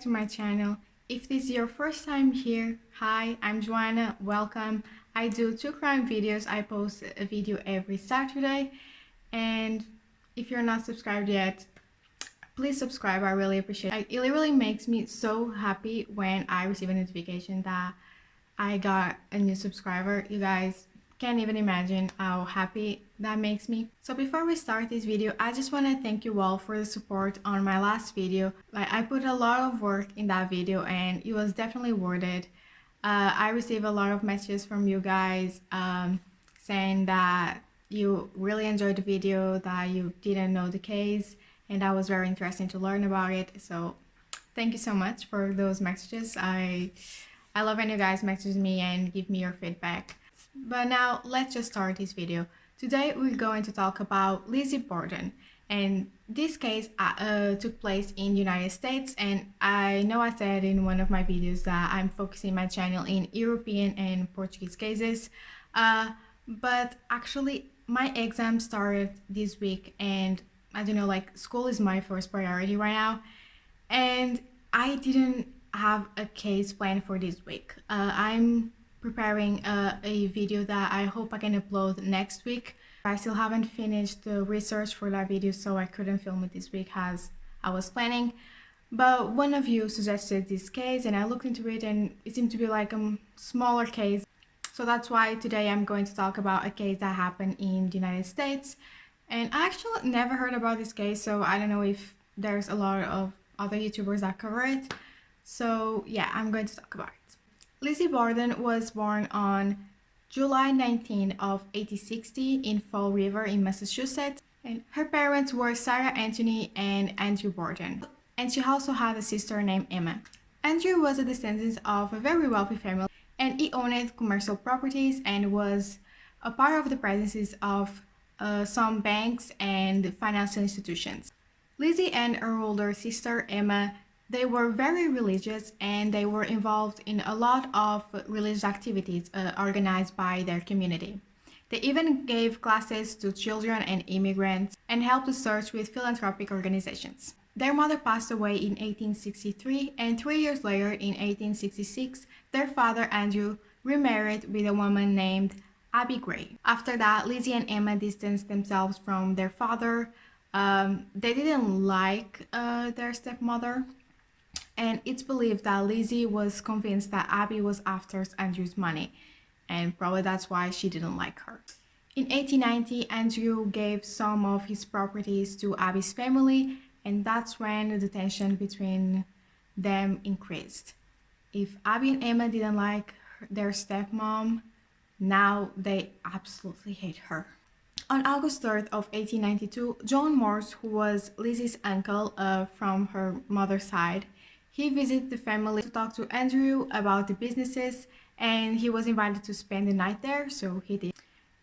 to my channel. If this is your first time here, hi, I'm Joanna, welcome. I do true crime videos. I post a video every Saturday, and if you're not subscribed yet, please subscribe. I really appreciate it. It really makes me so happy when I receive a notification that I got a new subscriber. You guys can't even imagine how happy that makes me. So before we start this video, I just want to thank you all for the support on my last video. I put a lot of work in that video and it was definitely worth it. I received a lot of messages from you guys saying that you really enjoyed the video, that you didn't know the case, and that was very interesting to learn about it. So thank you so much for those messages. I love when you guys message me and give me your feedback. But now let's just start this video. Today we're going to talk about Lizzie Borden, and this case took place in the United States, and I know I said in one of my videos that I'm focusing my channel in European and Portuguese cases, but actually my exam started this week, and I don't know, like, school is my first priority right now, and I didn't have a case planned for this week. I'm preparing a video that I hope I can upload next week. I still haven't finished the research for that video, so I couldn't film it this week as I was planning. But one of you suggested this case and I looked into it, and it seemed to be like a smaller case. So that's why today I'm going to talk about a case that happened in the United States. And I actually never heard about this case, so I don't know if there's a lot of other YouTubers that cover it. So yeah, I'm going to talk about it. Lizzie Borden was born on July 19 of 1860 in Fall River in Massachusetts, and her parents were Sarah Anthony and Andrew Borden, and she also had a sister named Emma. Andrew was a descendant of a very wealthy family, and he owned commercial properties and was a part of the presidencies of some banks and financial institutions. Lizzie and her older sister Emma, they were very religious, and they were involved in a lot of religious activities organized by their community. They even gave classes to children and immigrants and helped the church with philanthropic organizations. Their mother passed away in 1863, and 3 years later, in 1866, their father Andrew remarried with a woman named Abby Gray. After that, Lizzie and Emma distanced themselves from their father. They didn't like their stepmother, and it's believed that Lizzie was convinced that Abby was after Andrew's money, and probably that's why she didn't like her. In 1890, Andrew gave some of his properties to Abby's family, and that's when the tension between them increased. If Abby and Emma didn't like their stepmom, now they absolutely hate her. On August 3rd of 1892, John Morse, who was Lizzie's uncle from her mother's side, he visited the family to talk to Andrew about the businesses, and he was invited to spend the night there, so he did.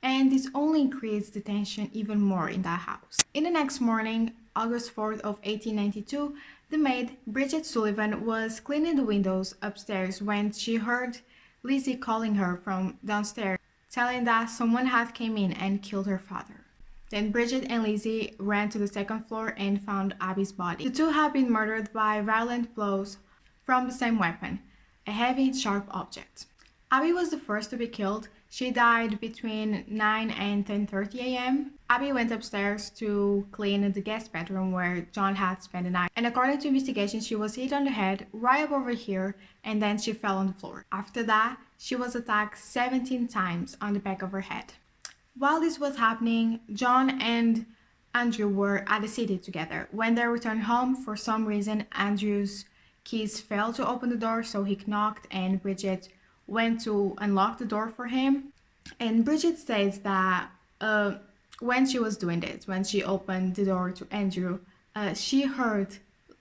And this only increased the tension even more in that house. In the next morning, August 4th of 1892, the maid, Bridget Sullivan, was cleaning the windows upstairs when she heard Lizzie calling her from downstairs, telling that someone had came in and killed her father. Then Bridget and Lizzie ran to the second floor and found Abby's body. The two had been murdered by violent blows from the same weapon, a heavy, sharp object. Abby was the first to be killed. She died between 9 and 10:30 a.m. Abby went upstairs to clean the guest bedroom where John had spent the night, and according to investigation, she was hit on the head right up over here, and then she fell on the floor. After that, she was attacked 17 times on the back of her head. While this was happening, John and Andrew were at the city together. When they returned home, for some reason, Andrew's keys failed to open the door, so he knocked, and Bridget went to unlock the door for him. And Bridget says that when she was doing this, when she opened the door to Andrew, she heard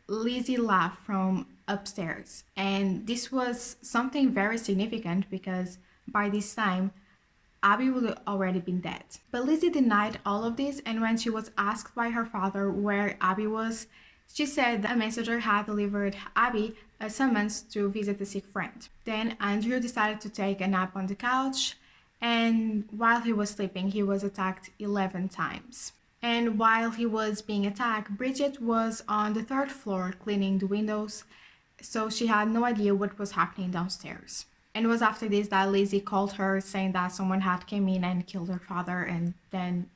Lizzie laugh from upstairs. And this was something very significant because by this time, Abby would have already been dead. But Lizzie denied all of this, and when she was asked by her father where Abby was, she said that a messenger had delivered Abby a summons to visit a sick friend. Then Andrew decided to take a nap on the couch, and while he was sleeping, he was attacked 11 times. And while he was being attacked, Bridget was on the third floor cleaning the windows, so she had no idea what was happening downstairs. And it was after this that Lizzie called her saying that someone had came in and killed her father, and then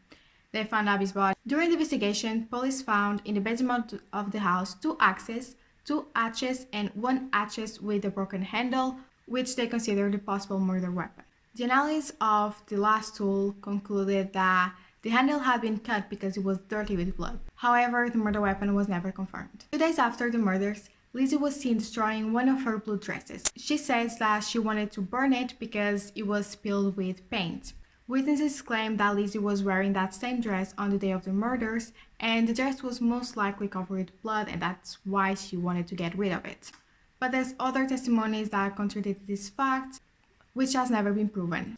they found Abby's body. During the investigation, police found in the basement of the house two axes, two hatchets, and one hatchet with a broken handle, which they considered a possible murder weapon. The analysis of the last tool concluded that the handle had been cut because it was dirty with blood. However, the murder weapon was never confirmed. 2 days after the murders, Lizzie was seen destroying one of her blue dresses. She says that she wanted to burn it because it was spilled with paint. Witnesses claim that Lizzie was wearing that same dress on the day of the murders, and the dress was most likely covered with blood, and that's why she wanted to get rid of it. But there's other testimonies that contradict this fact, which has never been proven.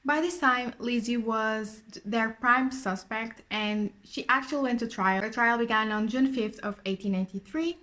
By this time, Lizzie was their prime suspect, and she actually went to trial. The trial began on June 5th of 1893,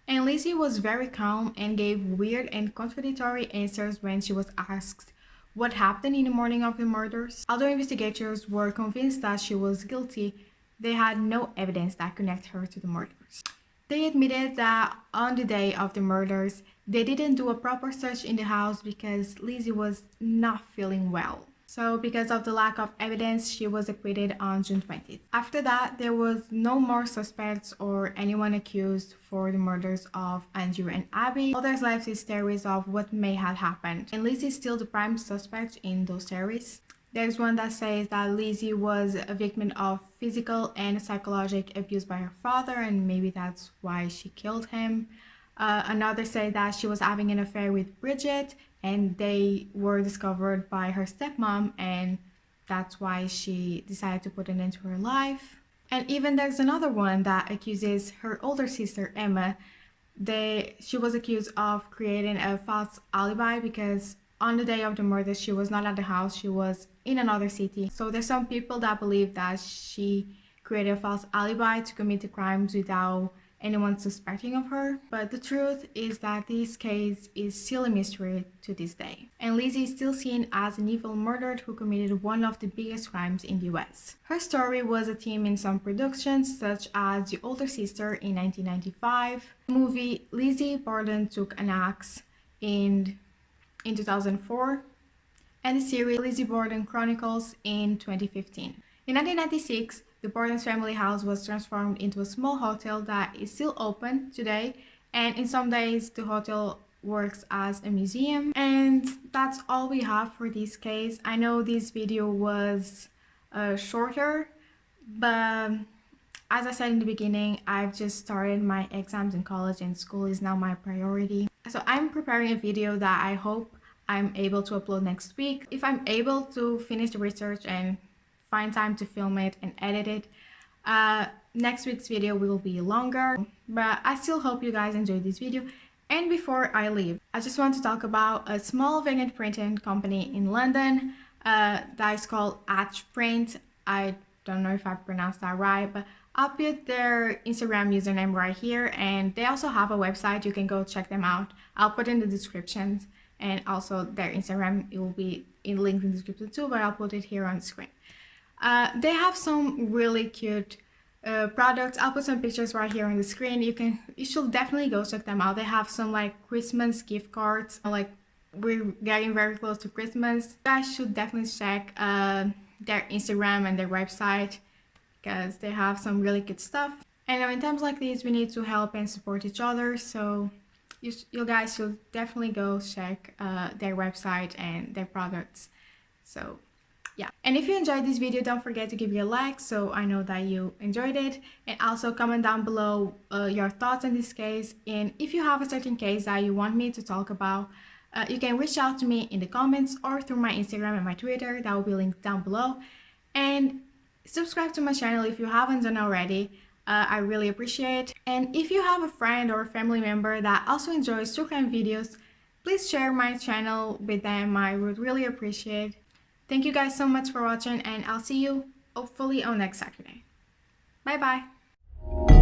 and Lizzie was very calm and gave weird and contradictory answers when she was asked what happened in the morning of the murders. Although investigators were convinced that she was guilty, they had no evidence that connected her to the murders. They admitted that on the day of the murders, they didn't do a proper search in the house because Lizzie was not feeling well. So because of the lack of evidence, she was acquitted on June 20th. After that, there was no more suspects or anyone accused for the murders of Andrew and Abby. All there's left is theories of what may have happened. And Lizzie is still the prime suspect in those theories. There's one that says that Lizzie was a victim of physical and psychological abuse by her father, and maybe that's why she killed him. Another said that she was having an affair with Bridget, and they were discovered by her stepmom, and that's why she decided to put an end to her life. And even there's another one that accuses her older sister Emma. She was accused of creating a false alibi because on the day of the murder she was not at the house, she was in another city. So there's some people that believe that she created a false alibi to commit the crimes without anyone suspecting of her, but the truth is that this case is still a mystery to this day. And Lizzie is still seen as an evil murderer who committed one of the biggest crimes in the US. Her story was a theme in some productions, such as The Older Sister in 1995, the movie Lizzie Borden Took an Axe in 2004, and the series Lizzie Borden Chronicles in 2015. In 1996, the Borden's family house was transformed into a small hotel that is still open today, and in some days the hotel works as a museum. And that's all we have for this case. I know this video was shorter, but as I said in the beginning, I've just started my exams in college and school is now my priority. So I'm preparing a video that I hope I'm able to upload next week. If I'm able to finish the research and find time to film it and edit it, next week's video will be longer, but I still hope you guys enjoyed this video. And before I leave, I just want to talk about a small vegan printing company in London that is called Atch Print. I don't know if I pronounced that right, but I'll put their Instagram username right here, and they also have a website. You can go check them out. I'll put in the descriptions, and also their Instagram, it will be linked in the description too, but I'll put it here on the screen. They have some really cute products. I'll put some pictures right here on the screen. You should definitely go check them out. They have some like Christmas gift cards. Like, we're getting very close to Christmas. You guys should definitely check their Instagram and their website because they have some really good stuff. And in times like these, we need to help and support each other. So you guys should definitely go check their website and their products. So yeah, and if you enjoyed this video, don't forget to give it a like so I know that you enjoyed it, and also comment down below your thoughts on this case. And if you have a certain case that you want me to talk about, you can reach out to me in the comments or through my Instagram and my Twitter. That will be linked down below. And subscribe to my channel if you haven't done already. I really appreciate it. And if you have a friend or family member that also enjoys true crime videos, please share my channel with them. I would really appreciate it. Thank you guys so much for watching, and I'll see you hopefully on next Saturday. Bye bye.